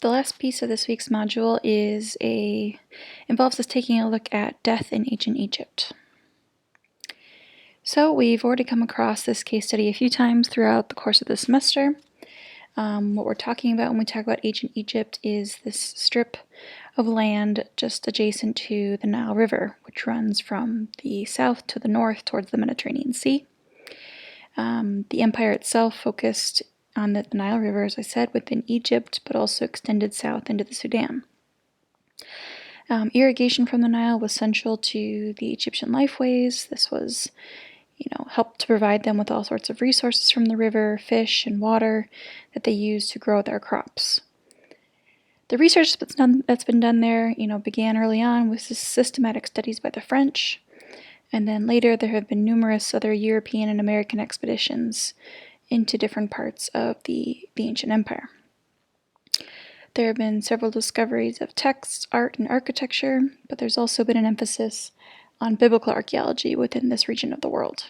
The last piece of this week's module involves us taking a look at death in ancient Egypt. So we've already come across this case study a few times throughout the course of the semester. What we're talking about when we talk about ancient Egypt is this strip of land just adjacent to the Nile River, which runs from the south to the north towards the Mediterranean Sea. The empire itself focused on the Nile River, as I said, within Egypt, but also extended south into the Sudan. Irrigation from the Nile was central to the Egyptian lifeways. This was, helped to provide them with all sorts of resources from the river, fish and water that they used to grow their crops. The research that's been done there, began early on with systematic studies by the French, and then later there have been numerous other European and American expeditions into different parts of the ancient empire. There have been several discoveries of texts, art, and architecture, but there's also been an emphasis on biblical archaeology within this region of the world.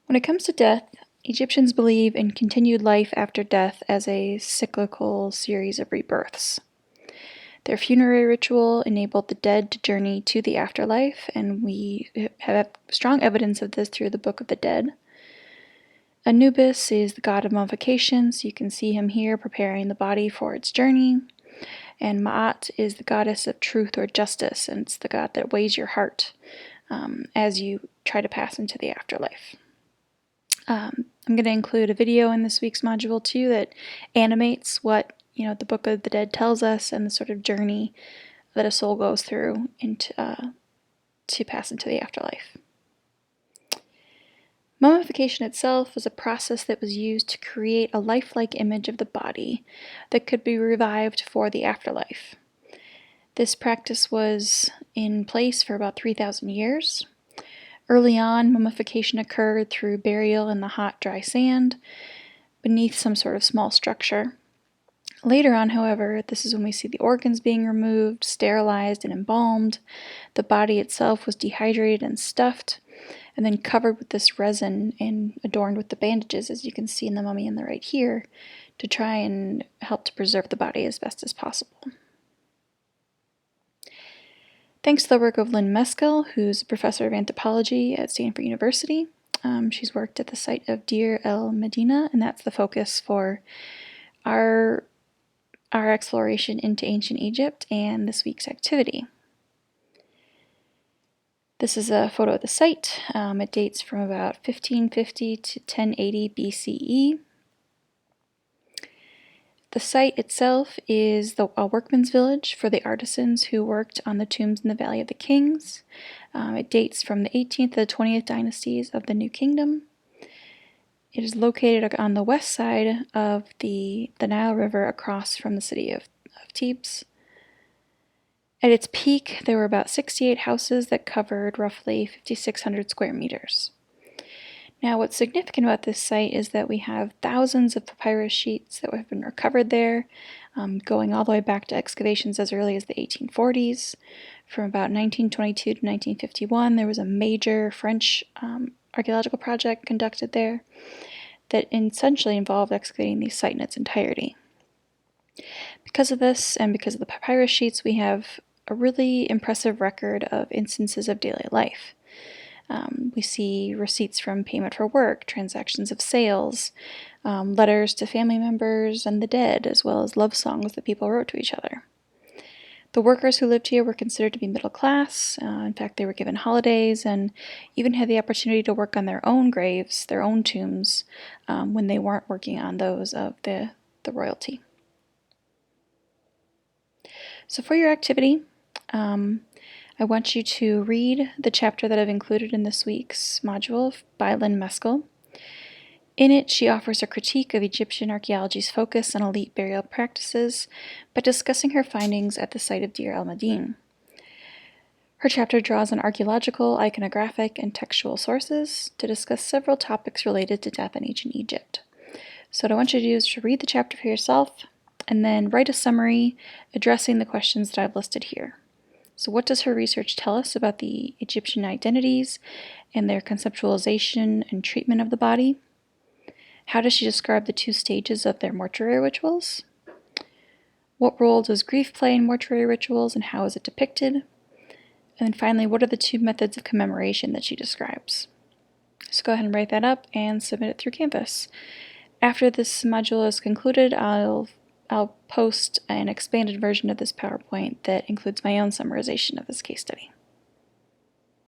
When it comes to death, Egyptians believe in continued life after death as a cyclical series of rebirths. Their funerary ritual enabled the dead to journey to the afterlife, and we have strong evidence of this through the Book of the Dead. Anubis is the god of mummification, so you can see him here preparing the body for its journey. And Ma'at is the goddess of truth or justice, and it's the god that weighs your heart as you try to pass into the afterlife. I'm going to include a video in this week's module too that animates what the Book of the Dead tells us and the sort of journey that a soul goes through to pass into the afterlife. Mummification itself was a process that was used to create a lifelike image of the body that could be revived for the afterlife. This practice was in place for about 3,000 years. Early on, mummification occurred through burial in the hot, dry sand beneath some sort of small structure. Later on, however, this is when we see the organs being removed, sterilized, and embalmed. The body itself was dehydrated and stuffed, and then covered with this resin and adorned with the bandages, as you can see in the mummy in the right here, to try and help to preserve the body as best as possible. Thanks to the work of LYNN MESKELL, who's a professor of anthropology at Stanford University. She's worked at the site of DEIR MEDINA, and that's the focus for our exploration into ancient Egypt and this week's activity. This is a photo of the site. It dates from about 1550 to 1080 BCE. The site itself is a workman's village for the artisans who worked on the tombs in the Valley of the Kings. It dates from the 18th to the 20th dynasties of the New Kingdom. It is located on the west side of the Nile River across from the city of Thebes. At its peak, there were about 68 houses that covered roughly 5,600 square meters. Now, what's significant about this site is that we have thousands of papyrus sheets that have been recovered there, going all the way back to excavations as early as the 1840s. From about 1922 to 1951, there was a major French archaeological project conducted there that essentially involved excavating the site in its entirety. Because of this, and because of the papyrus sheets, we have a really impressive record of instances of daily life. We see receipts from payment for work, transactions of sales, letters to family members and the dead, as well as love songs that people wrote to each other. The workers who lived here were considered to be middle class. In fact, they were given holidays and even had the opportunity to work on their own graves, their own tombs, when they weren't working on those of the royalty. So for your activity, I want you to read the chapter that I've included in this week's module by LYNN MESKELL. In it, she offers a critique of Egyptian archaeology's focus on elite burial practices by discussing her findings at the site of Deir el-Medina. Her chapter draws on archaeological, iconographic, and textual sources to discuss several topics related to death in ancient Egypt. So what I want you to do is to read the chapter for yourself and then write a summary addressing the questions that I've listed here. So what does her research tell us about the Egyptian identities and their conceptualization and treatment of the body? How does she describe the two stages of their mortuary rituals? What role does grief play in mortuary rituals and how is it depicted? And then finally, what are the two methods of commemoration that she describes? So go ahead and write that up and submit it through Canvas. After this module is concluded, I'll post an expanded version of this PowerPoint that includes my own summarization of this case study.